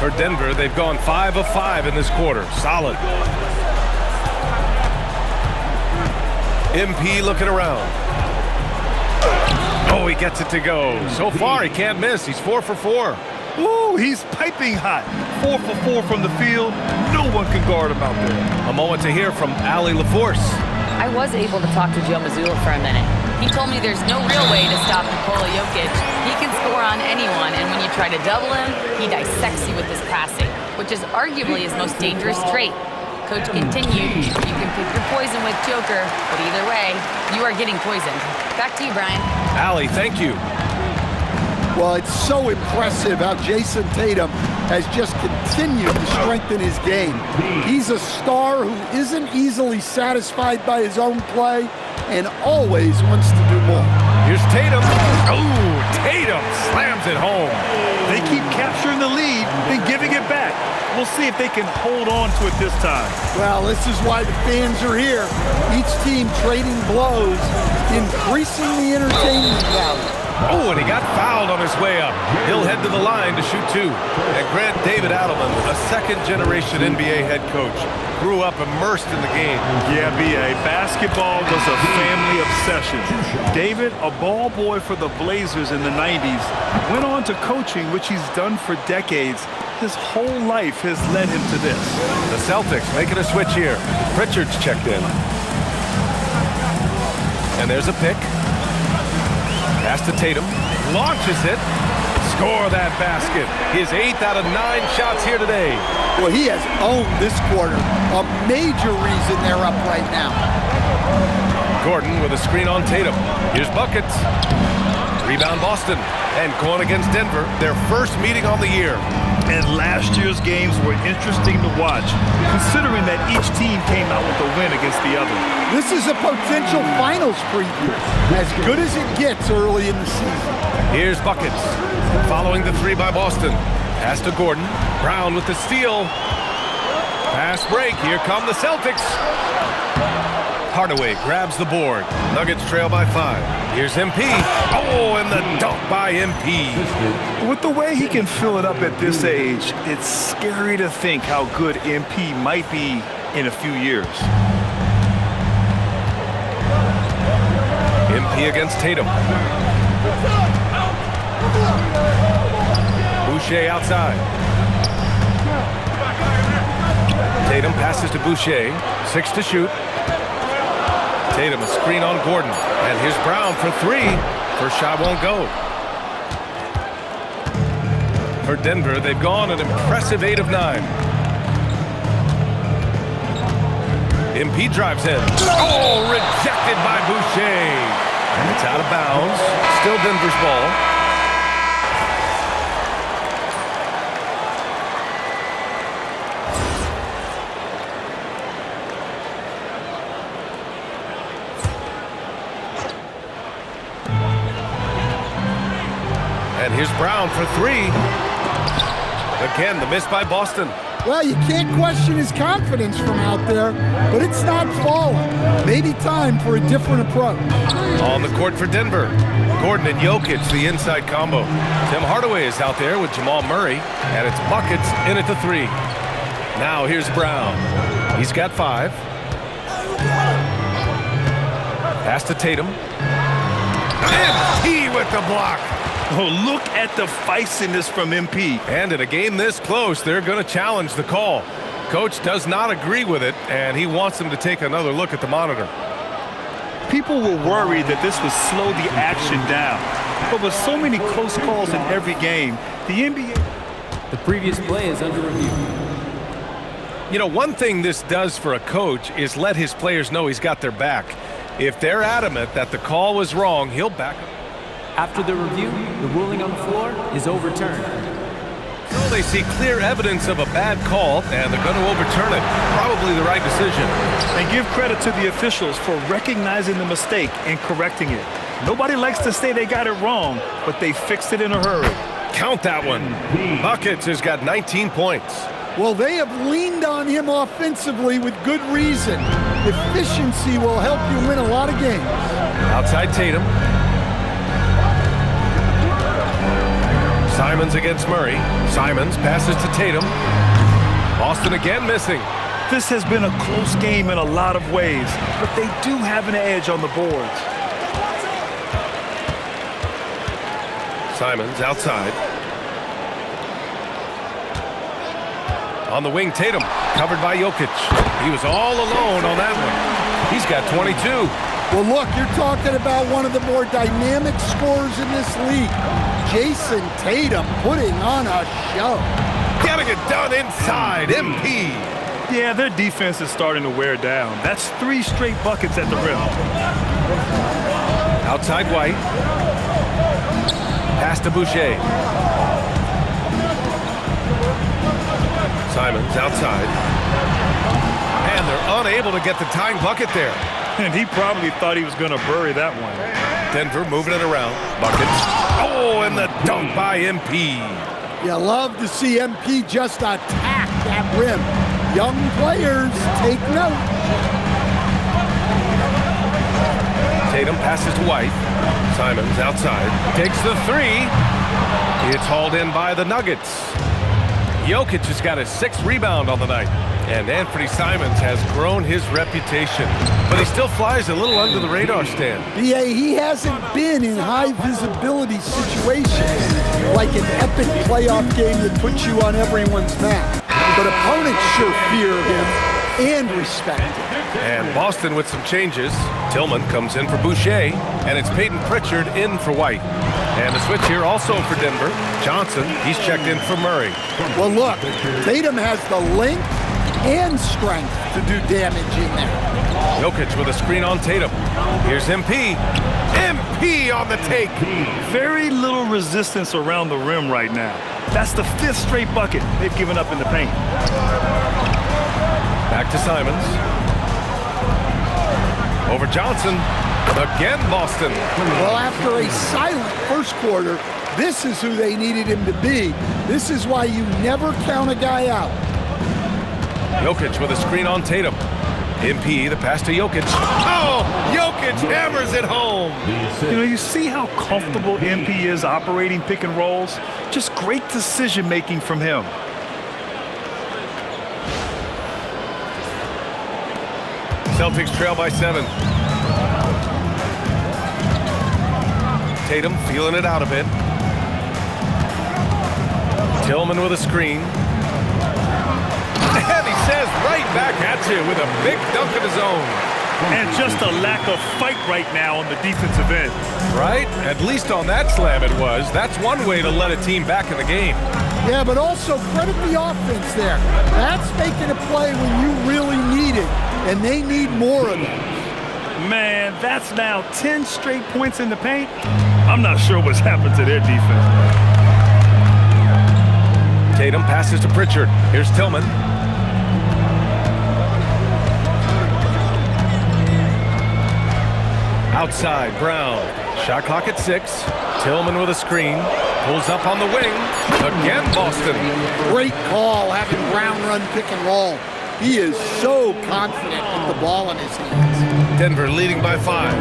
For Denver, they've gone 5 of 5 in this quarter. Solid. MP looking around. Oh, he gets it to go. So far, he can't miss. He's 4 for 4. Ooh, he's piping hot. 4 for 4 from the field. No one can guard him out there. A moment to hear from Allie LaForce. I was able to talk to Joe Mazzulla for a minute. He told me there's no real way to stop Nikola Jokic. He can score on anyone, and when you try to double him, he dissects you with his passing, which is arguably his most dangerous trait. Coach continued, you can pick your poison with Joker, but either way, you are getting poisoned. Back to you, Brian. Allie, thank you. Well, it's so impressive how Jason Tatum has just continued to strengthen his game. He's a star who isn't easily satisfied by his own play and always wants to do more. Here's Tatum. Oh, Tatum slams it home. They keep capturing the lead, then giving it back. We'll see if they can hold on to it this time. Well, this is why the fans are here. Each team trading blows, increasing the entertainment value. Oh, and he got fouled on his way up. He'll head to the line to shoot 2. And Grant David Adelman, a second-generation NBA head coach, grew up immersed in the game. Yeah, B.A., basketball was a family obsession. David, a ball boy for the Blazers in the 90s, went on to coaching, which he's done for decades. His whole life has led him to this. The Celtics making a switch here. Pritchard's checked in. And there's a pick. Pass to Tatum. Launches it. Score that basket. His 8th out of 9 shots here today. Well, he has owned this quarter. A major reason they're up right now. Gordon with a screen on Tatum. Here's buckets. Rebound Boston. And going against Denver, their first meeting on the year. And last year's games were interesting to watch, considering that each team came out with a win against the other. This is a potential finals preview, as good as it gets early in the season. Here's buckets. Following the 3 by Boston. Pass to Gordon. Brown with the steal. Pass break. Here come the Celtics. Hardaway grabs the board. Nuggets trail by 5. Here's MP. Oh, and the dunk by MP. With the way he can fill it up at this age, it's scary to think how good MP might be in a few years. MP against Tatum. Boucher outside. Tatum passes to Boucher. 6 to shoot. Tatum, a screen on Gordon. And here's Brown for 3. First shot won't go. For Denver, they've gone an impressive 8 of 9. MP drives in. Oh, rejected by Boucher. And it's out of bounds. Still Denver's ball. And here's Brown for 3. Again, the miss by Boston. Well, you can't question his confidence from out there, but it's not falling. Maybe time for a different approach. On the court for Denver. Gordon and Jokic, the inside combo. Tim Hardaway is out there with Jamal Murray, and it's buckets in at the 3. Now here's Brown. He's got 5. Pass to Tatum. MP with the block. Oh, look at the feistiness from MP. And in a game this close, they're going to challenge the call. Coach does not agree with it, and he wants them to take another look at the monitor. People were worried that this would slow the action down. But with so many close calls in every game, the NBA... The previous play is under review. You know, one thing this does for a coach is let his players know he's got their back. If they're adamant that the call was wrong, he'll back up. After the review, the ruling on the floor is overturned. So they see clear evidence of a bad call, and they're going to overturn it. Probably the right decision. And give credit to the officials for recognizing the mistake and correcting it. Nobody likes to say they got it wrong, but they fixed it in a hurry. Count that one. Buckets has got 19 points. Well, they have leaned on him offensively with good reason. Efficiency will help you win a lot of games. Outside Tatum. Simons against Murray. Simons passes to Tatum. Boston again missing. This has been a close game in a lot of ways, but they do have an edge on the boards. Simons outside. On the wing, Tatum, covered by Jokic. He was all alone on that one. He's got 22. Well, look, you're talking about one of the more dynamic scorers in this league. Jason Tatum putting on a show. Getting it done inside, MP. Yeah, their defense is starting to wear down. That's 3 straight buckets at the rim. Outside White. Pass to Boucher. Simons outside. And they're unable to get the tying bucket there. And he probably thought he was going to bury that one. Denver moving it around. Buckets. Oh, and the dunk by MP. You love to see MP just attack that rim. Young players, take note. Tatum passes to White. Simons outside. Takes the 3. It's hauled in by the Nuggets. Jokic has got his 6th rebound on the night. And Anthony Simons has grown his reputation. But he still flies a little under the radar, Stan. BA, he hasn't been in high visibility situations like an epic playoff game that puts you on everyone's map. But opponents sure fear him and respect him. And Boston with some changes. Tillman comes in for Boucher, and it's Peyton Pritchard in for White. And the switch here also for Denver. Johnson, he's checked in for Murray. Well, look, Tatum has the length and strength to do damage in there. Jokic with a screen on Tatum. Here's MP. MP on the take. Very little resistance around the rim right now. That's the 5th straight bucket they've given up in the paint. Back to Simons. Over Johnson. Again, Boston. Well, after a silent first quarter, this is who they needed him to be. This is why you never count a guy out. Jokic with a screen on Tatum. MP, the pass to Jokic. Oh, Jokic hammers it home. You know, you see how comfortable MP is operating pick and rolls? Just great decision-making from him. Celtics trail by 7. Tatum feeling it out a bit. Tillman with a screen. And he says right back at you with a big dunk of his own. And just a lack of fight right now on the defensive end. Right? At least on that slam it was. That's one way to let a team back in the game. Yeah, but also credit the offense there. That's making a play when you really need it, and they need more of it. Man, that's now 10 straight points in the paint. I'm not sure what's happened to their defense. Tatum passes to Pritchard. Here's Tillman. Outside, Brown. Shot clock at 6. Tillman with a screen. Pulls up on the wing. Again, Boston. Great call having Brown run pick and roll. He is so confident with the ball in his hands. Denver leading by 5.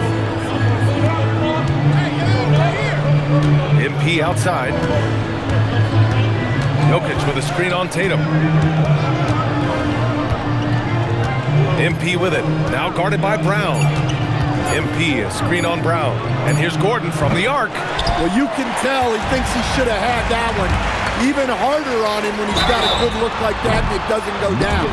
MP outside. Jokic with a screen on Tatum. MP with it. Now guarded by Brown. MP, a screen on Brown. And here's Gordon from the arc. Well, you can tell he thinks he should have had that one. Even harder on him when he's got a good look like that and it doesn't go down.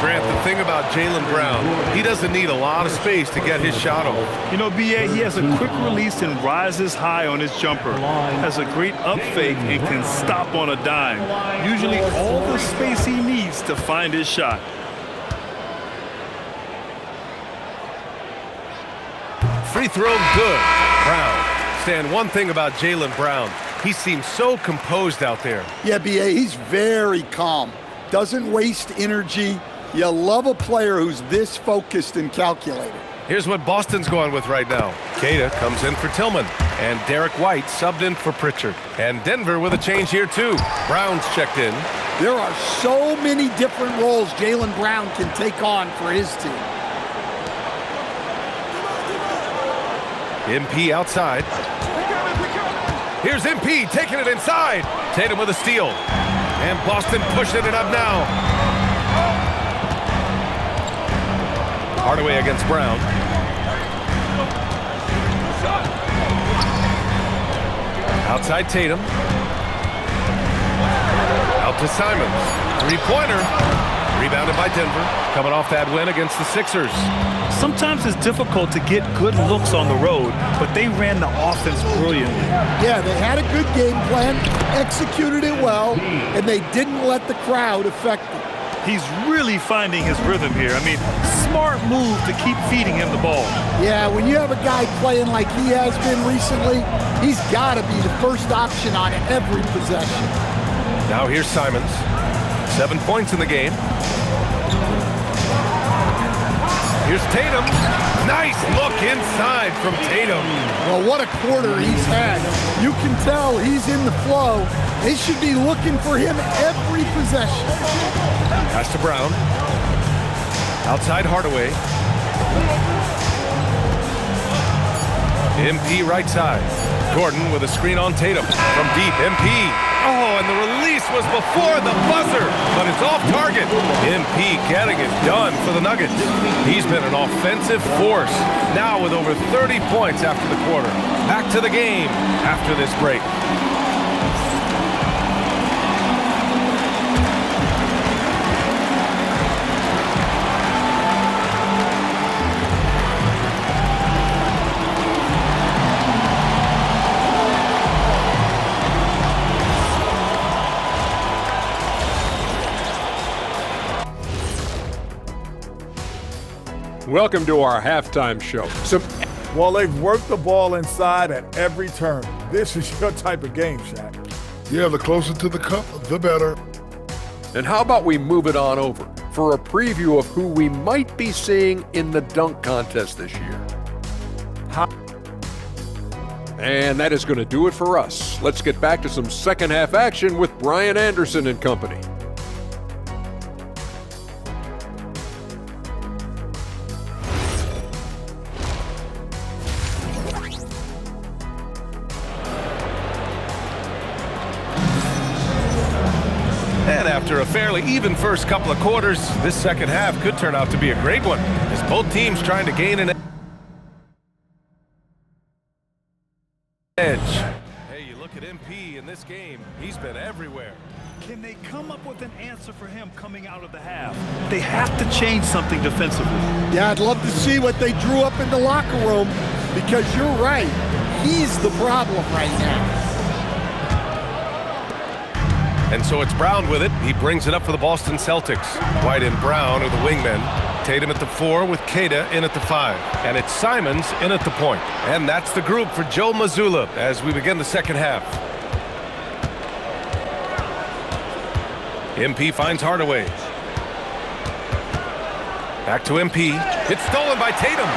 Grant, the thing about Jaylen Brown, he doesn't need a lot of space to get his shot off. You know, BA, he has a quick release and rises high on his jumper. Has a great up fake and can stop on a dime. Usually all the space he needs to find his shot. Free throw good. Brown. Stan, one thing about Jaylen Brown, he seems so composed out there. Yeah, BA, he's very calm. Doesn't waste energy. You love a player who's this focused and calculated. Here's what Boston's going with right now. Queta comes in for Tillman. And Derek White subbed in for Pritchard. And Denver with a change here too. Brown's checked in. There are so many different roles Jaylen Brown can take on for his team. MP outside. Here's MP taking it inside. Tatum with a steal. And Boston pushing it up now. Hardaway against Brown. Outside Tatum. Out to Simons. Three-pointer. Rebounded by Denver. Coming off that win against the Sixers. Sometimes it's difficult to get good looks on the road, but they ran the offense brilliantly. Yeah, they had a good game plan, executed it well, and they didn't let the crowd affect them. He's really finding his rhythm here. I mean, smart move to keep feeding him the ball. Yeah, when you have a guy playing like he has been recently, he's got to be the first option on every possession. Now here's Simons. 7 points in the game. Here's Tatum. Nice look inside from Tatum. Well, what a quarter he's had. You can tell he's in the flow. They should be looking for him every possession. Pass to Brown. Outside Hardaway. MP right side. Gordon with a screen on Tatum. From deep, MP. Oh, and the release was before the buzzer, but it's off target. MP getting it done for the Nuggets. He's been an offensive force, now with over 30 points after the quarter. Back to the game after this break. Welcome to our halftime show. Well, they've worked the ball inside at every turn. This is your type of game, Shaq. Yeah, the closer to the cup, the better. And how about we move it on over for a preview of who we might be seeing in the dunk contest this year. And that is going to do it for us. Let's get back to some second half action with Brian Anderson and company. And after a fairly even first couple of quarters, this second half could turn out to be a great one, as both teams trying to gain an edge. Hey, you look at MP in this game, he's been everywhere. Can they come up with an answer for him coming out of the half? They have to change something defensively. Yeah, I'd love to see what they drew up in the locker room, because you're right. He's the problem right now. And so it's Brown with it. He brings it up for the Boston Celtics. White and Brown are the wingmen. Tatum at the 4 with Queta in at the 5. And it's Simons in at the point. And that's the group for Joe Mazzulla as we begin the second half. MP finds Hardaway. Back to MP. It's stolen by Tatum.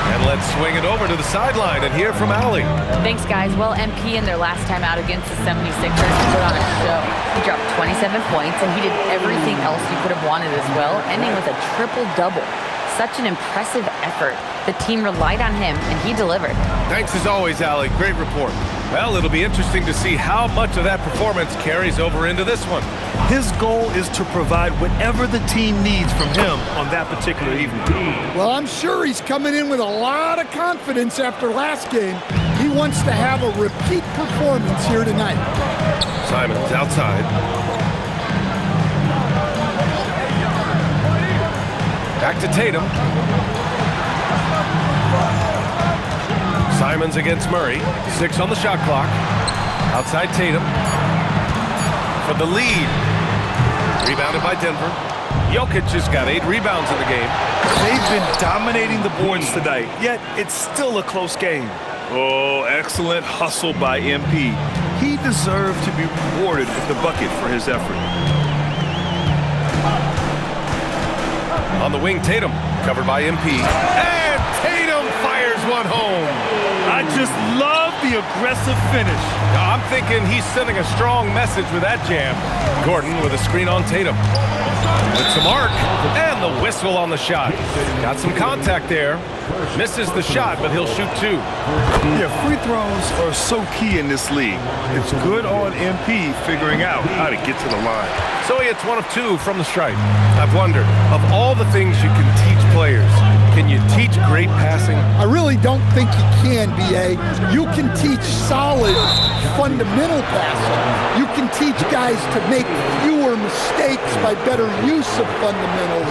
And let's swing it over to the sideline and hear from Allie. Thanks, guys. Well, MP in their last time out against the 76ers put on a show. He dropped 27 points, and he did everything else you could have wanted as well, ending with a triple-double. Such an impressive effort. The team relied on him, and he delivered. Thanks as always, Allie. Great report. Well, it'll be interesting to see how much of that performance carries over into this one. His goal is to provide whatever the team needs from him on that particular evening. Well, I'm sure he's coming in with a lot of confidence after last game. He wants to have a repeat performance here tonight. Simons outside. Back to Tatum. Simons against Murray. 6 on the shot clock. Outside Tatum. For the lead. Rebounded by Denver. Jokic has got 8 rebounds in the game. They've been dominating the boards tonight, yet it's still a close game. Oh, excellent hustle by MP. He deserved to be rewarded with the bucket for his effort. On the wing, Tatum, covered by MP. And Tatum fires one home. I just love the aggressive finish. Now, I'm thinking he's sending a strong message with that jam. Gordon with a screen on Tatum. With some arc, and the whistle on the shot. Got some contact there. Misses the shot, but he'll shoot 2. Yeah, free throws are so key in this league. It's good on MP figuring out how to get to the line. So he hits 1 of 2 from the stripe. I've wondered, of all the things you can teach players, can you teach great passing? I really don't think you can, B.A. You can teach solid, fundamental passing. You can teach guys to make fewer mistakes by better use of fundamentals.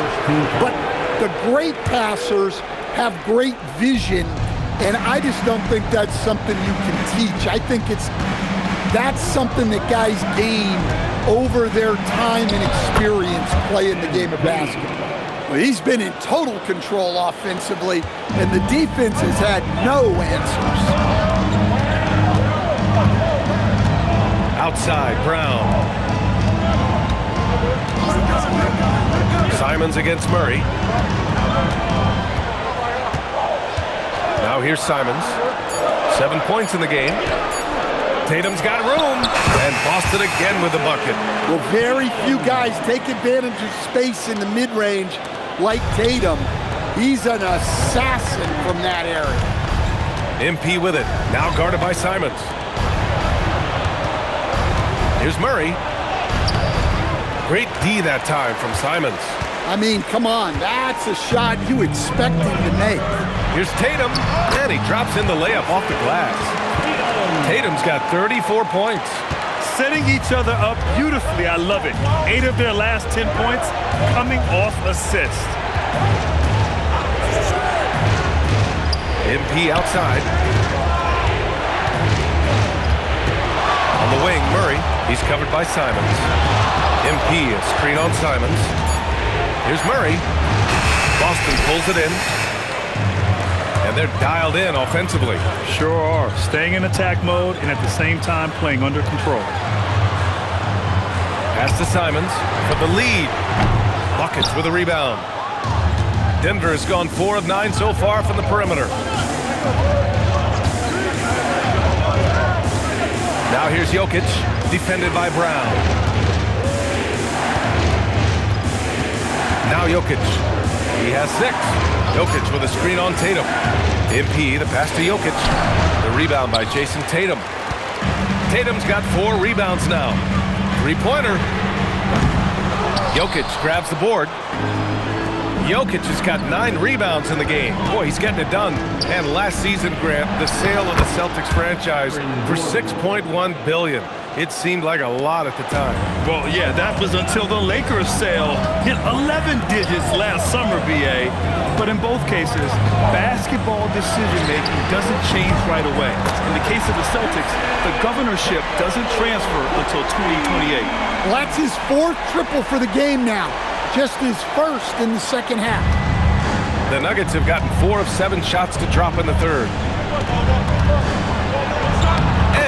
But the great passers have great vision, and I just don't think that's something you can teach. I think that's something that guys gain over their time and experience playing the game of basketball. Well, he's been in total control offensively, and the defense has had no answers. Outside, Brown. Simons against Murray. Now here's Simons. 7 points in the game. Tatum's got room, and Boston again with the bucket. Well, very few guys take advantage of space in the mid-range like Tatum. He's an assassin from that area. MP with it, now guarded by Simons. Here's Murray. Great D that time from Simons. I mean, come on, that's a shot you expect him to make. Here's Tatum, and he drops in the layup off the glass. Tatum's got 34 points. Setting each other up beautifully, I love it. 8 of their last 10 points coming off assist. MP outside. On the wing, Murray. He's covered by Simons. MP, a screen on Simons. Here's Murray. Boston pulls it in. And they're dialed in offensively. Sure are. Staying in attack mode and at the same time playing under control. Pass to Simons for the lead. Buckets with a rebound. Denver has gone 4 of 9 so far from the perimeter. Now here's Jokic, defended by Brown. Now Jokic. He has 6. Jokic with a screen on Tatum. MP, the pass to Jokic. The rebound by Jason Tatum. Tatum's got 4 rebounds now. 3-pointer. Jokic grabs the board. Jokic has got 9 rebounds in the game. Boy, he's getting it done. And last season, Grant, the sale of the Celtics franchise for $6.1 billion. It seemed like a lot at the time. Well, yeah, that was until the Lakers sale hit 11 digits last summer, BA. But in both cases, basketball decision-making doesn't change right away. In the case of the Celtics, the governorship doesn't transfer until 2028. Well, that's his 4th triple for the game now. Just his 1st in the second half. The Nuggets have gotten 4 of 7 shots to drop in the 3rd.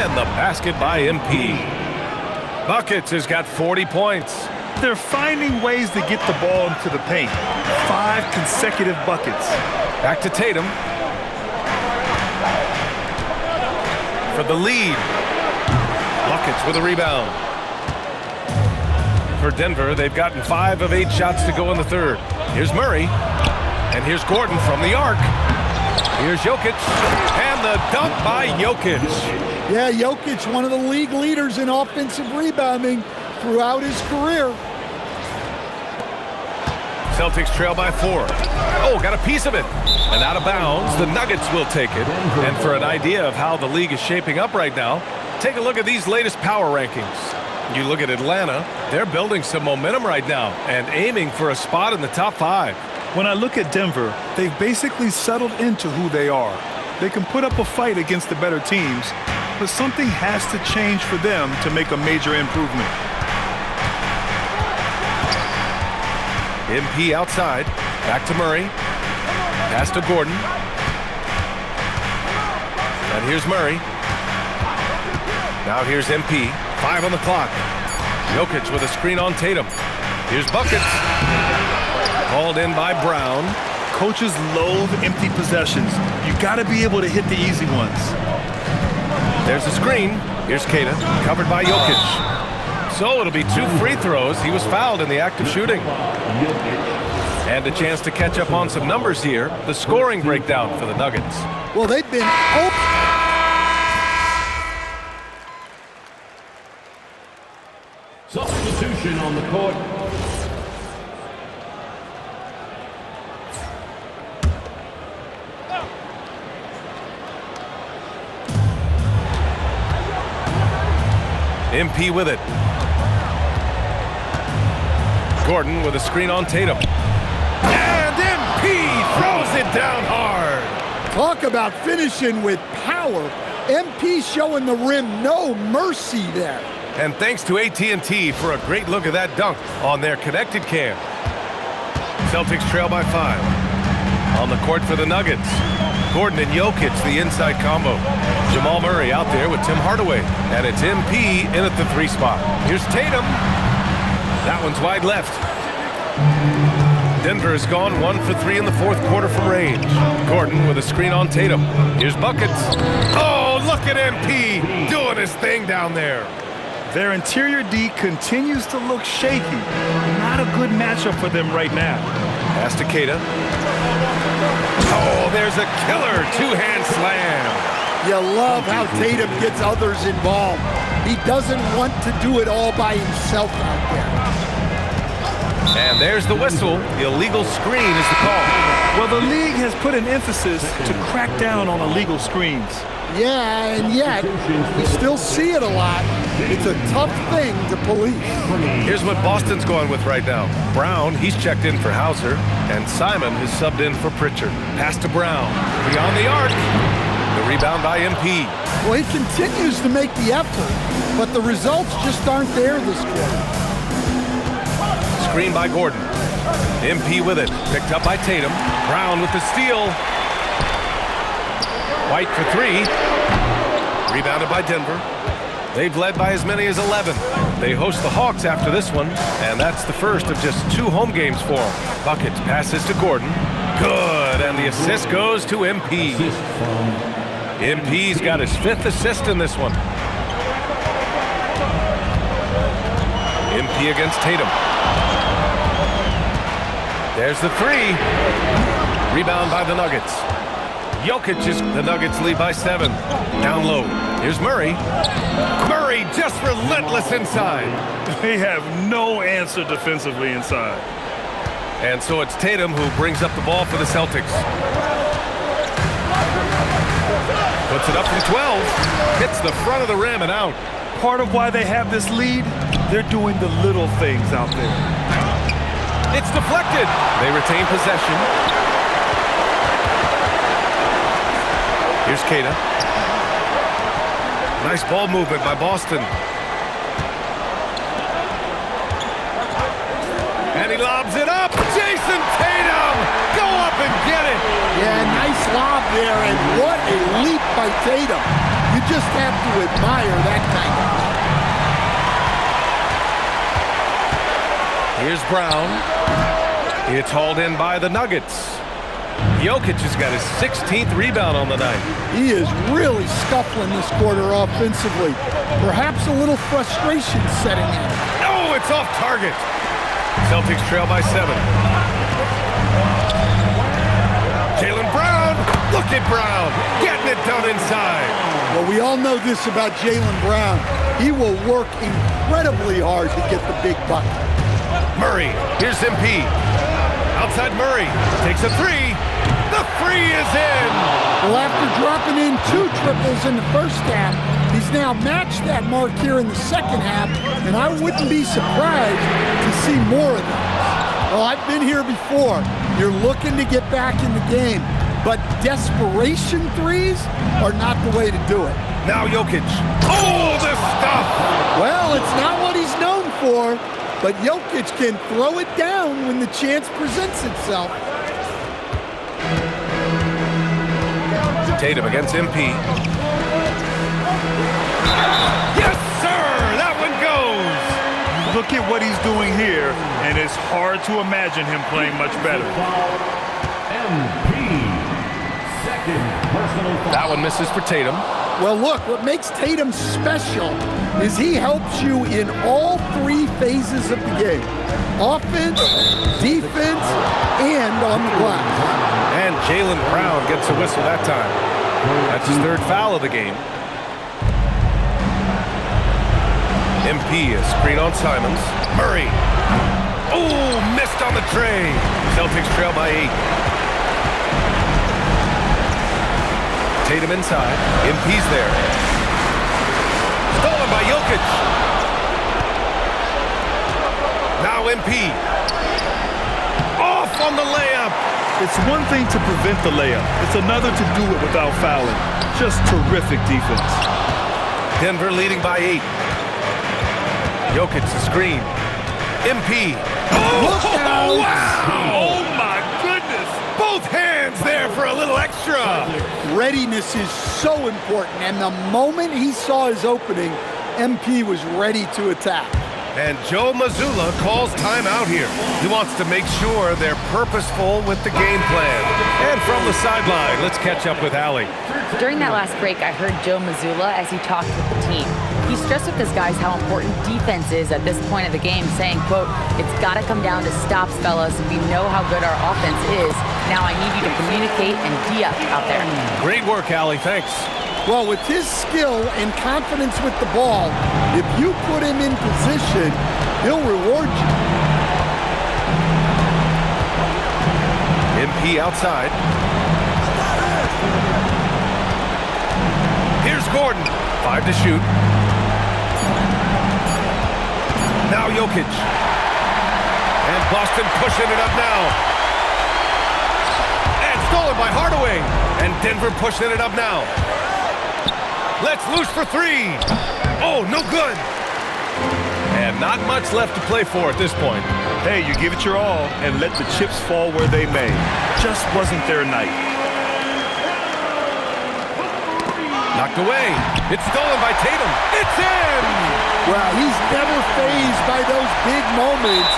And the basket by MP. Buckets has got 40 points. They're finding ways to get the ball into the paint. 5 consecutive buckets. Back to Tatum. For the lead. Buckets with a rebound. For Denver, they've gotten 5 of 8 shots to go in the 3rd. Here's Murray. And here's Gordon from the arc. Here's Jokic. And the dunk by Jokic. Yeah, Jokic, one of the league leaders in offensive rebounding throughout his career. Celtics trail by 4. Oh, got a piece of it. And out of bounds, the Nuggets will take it. And for an idea of how the league is shaping up right now, take a look at these latest power rankings. You look at Atlanta, they're building some momentum right now and aiming for a spot in the top 5. When I look at Denver, they've basically settled into who they are. They can put up a fight against the better teams, but something has to change for them to make a major improvement. MP outside, back to Murray, pass to Gordon. And here's Murray. Now here's MP, 5 on the clock. Jokic with a screen on Tatum. Here's Buckets. Called in by Brown. Coaches loathe empty possessions. You got to be able to hit the easy ones. There's a screen. Here's Queta, covered by Jokic. So it'll be 2 free throws. He was fouled in the act of shooting. And a chance to catch up on some numbers here. The scoring breakdown for the Nuggets. Well, they've been Substitution on the court. MP with it. Gordon with a screen on Tatum. And MP throws it down hard. Talk about finishing with power. MP showing the rim no mercy there. And thanks to AT&T for a great look at that dunk on their connected cam. Celtics trail by 5. On the court for the Nuggets. Gordon and Jokic, the inside combo. Jamal Murray out there with Tim Hardaway. And it's MP in at the 3 spot. Here's Tatum. That one's wide left. Denver has gone 1 for 3 in the 4th quarter from range. Gordon with a screen on Tatum. Here's buckets. Oh, look at MP doing his thing down there. Their interior D continues to look shaky. Not a good matchup for them right now. Pass to Queta. Oh, there's a killer 2-hand slam. You love how Tatum gets others involved. He doesn't want to do it all by himself out there. And there's the whistle. The illegal screen is the call. Well, the league has put an emphasis to crack down on illegal screens. Yeah, and yet, we still see it a lot. It's a tough thing to police. Here's what Boston's going with right now. Brown, he's checked in for Hauser, and Simon has subbed in for Pritchard. Pass to Brown. Beyond the arc. The rebound by MP. Well, he continues to make the effort, but the results just aren't there this quarter. Screen by Gordon. MP with it. Picked up by Tatum. Brown with the steal. White for 3. Rebounded by Denver. They've led by as many as 11. They host the Hawks after this one, and that's the first of just 2 home games for them. Buckets passes to Gordon. Good, and the assist goes to MP. MP's got his 5th assist in this one. MP against Tatum. There's the 3. Rebound by the Nuggets. Jokic is the Nuggets lead by 7. Down low. Here's Murray. Murray just relentless inside. They have no answer defensively inside. And so it's Tatum who brings up the ball for the Celtics. Puts it up from 12. Hits the front of the rim and out. Part of why they have this lead, they're doing the little things out there. It's deflected. They retain possession. Here's Queta. Nice ball movement by Boston. And he lobs it up. Jason Tatum! Go up and get it! Yeah, nice lob there, and what a leap by Tatum. You just have to admire that kind of. Here's Brown. It's hauled in by the Nuggets. Jokic has got his 16th rebound on the night. He is really scuffling this quarter offensively. Perhaps a little frustration setting in. Oh, it's off target. Celtics trail by 7. Jaylen Brown. Look at Brown. Getting it done inside. Well, we all know this about Jaylen Brown. He will work incredibly hard to get the big bucket. Murray. Here's MP. Outside Murray. Takes a 3. The 3 is in! Well, after dropping in 2 triples in the first half, he's now matched that mark here in the second half, and I wouldn't be surprised to see more of them. Well, I've been here before. You're looking to get back in the game, but desperation threes are not the way to do it. Now Jokic. Oh, the stuff! Well, it's not what he's known for, but Jokic can throw it down when the chance presents itself. Tatum against MP. Yes, sir! That one goes! Look at what he's doing here, and it's hard to imagine him playing much better. MP, second. personal foul. That one misses for Tatum. Well, look, what makes Tatum special is he helps you in all three phases of the game. Offense, defense, and on the glass. And Jaylen Brown gets a whistle that time. That's his third foul of the game. MP, a screen on Simons. Murray. Oh, missed on the tray. Celtics trail by 8. Tatum inside. MP's there. Stolen by Jokic. Now MP. Off on the layup. It's one thing to prevent the layup. It's another to do it without fouling. Just terrific defense. Denver leading by 8. Jokic the screen. MP. Look out! Wow! Oh my goodness! Both hands there for a little extra. Readiness is so important, and the moment he saw his opening, MP was ready to attack. And Joe Mazzulla calls timeout here. He wants to make sure they're purposeful with the game plan. And from the sideline, let's catch up with Allie. During that last break, I heard Joe Mazzulla as he talked with the team. He stressed with his guys how important defense is at this point of the game, saying, quote, "It's got to come down to stops, fellas. We know how good our offense is. Now I need you to communicate and D-up out there." Great work, Allie. Thanks. Well, with his skill and confidence with the ball, if you put him in position, he'll reward you. MP outside. Here's Gordon. 5 to shoot. Now Jokic. And Boston pushing it up now. And stolen by Hardaway. And Denver pushing it up now. Let's loose for 3. Oh, no good. And not much left to play for at this point. Hey, you give it your all and let the chips fall where they may. Just wasn't their night. Knocked away. It's stolen by Tatum. It's in! Well, he's never fazed by those big moments.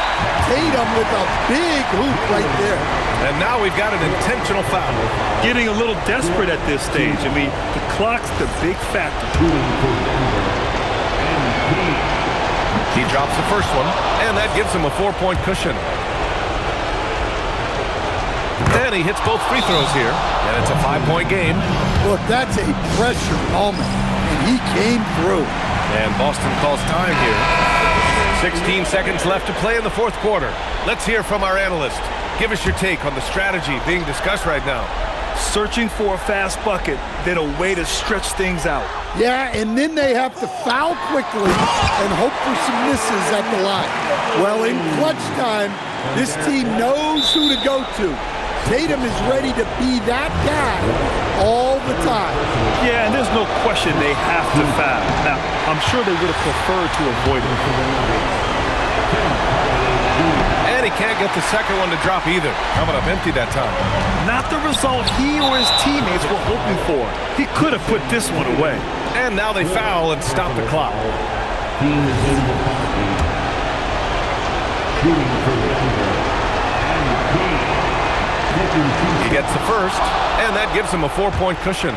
Tatum with a big hoop right there. And now we've got an intentional foul. Getting a little desperate at this stage. I mean, the clock's the big factor. He drops the first one, and that gives him a 4-point cushion. And he hits both free throws here, and it's a 5-point game. Look, that's a pressure moment, and he came through. And Boston calls time here. 16 seconds left to play in the fourth quarter. Let's hear from our analyst. Give us your take on the strategy being discussed right now. Searching for a fast bucket, then a way to stretch things out. Yeah, and then they have to foul quickly and hope for some misses at the line. Well, in clutch time, this team knows who to go to. Tatum is ready to be that guy all the time. Yeah, and there's no question they have to foul. Now, I'm sure they would have preferred to avoid it. And he can't get the second one to drop either. Coming up empty that time. Not the result he or his teammates were hoping for. He could have put this one away. And now they foul and stop the clock. He gets the first, and that gives him a 4-point cushion.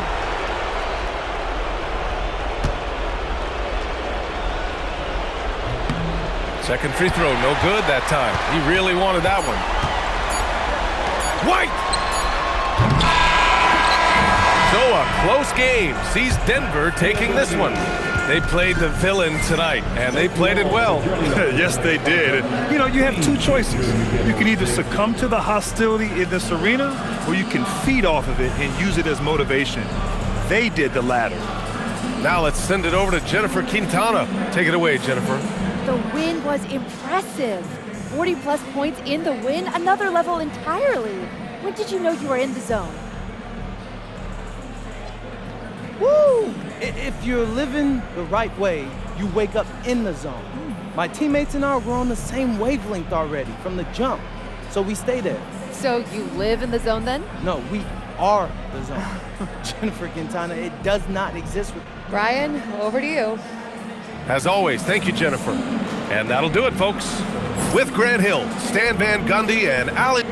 Second free throw, no good that time. He really wanted that one. White! So a close game sees Denver taking this one. They played the villain tonight, and they played it well. Yes, they did. You know, you have two choices. You can either succumb to the hostility in this arena, or you can feed off of it and use it as motivation. They did the latter. Now let's send it over to Jennifer Quintana. Take it away, Jennifer. The win was impressive. 40-plus points in the win, another level entirely. When did you know you were in the zone? Woo! If you're living the right way, you wake up in the zone. My teammates and I were on the same wavelength already from the jump, so we stay there. So you live in the zone then? No, we are the zone. Jennifer Quintana, it does not exist with... Brian, over to you. As always, thank you, Jennifer. And that'll do it, folks. With Grant Hill, Stan Van Gundy, and Allie...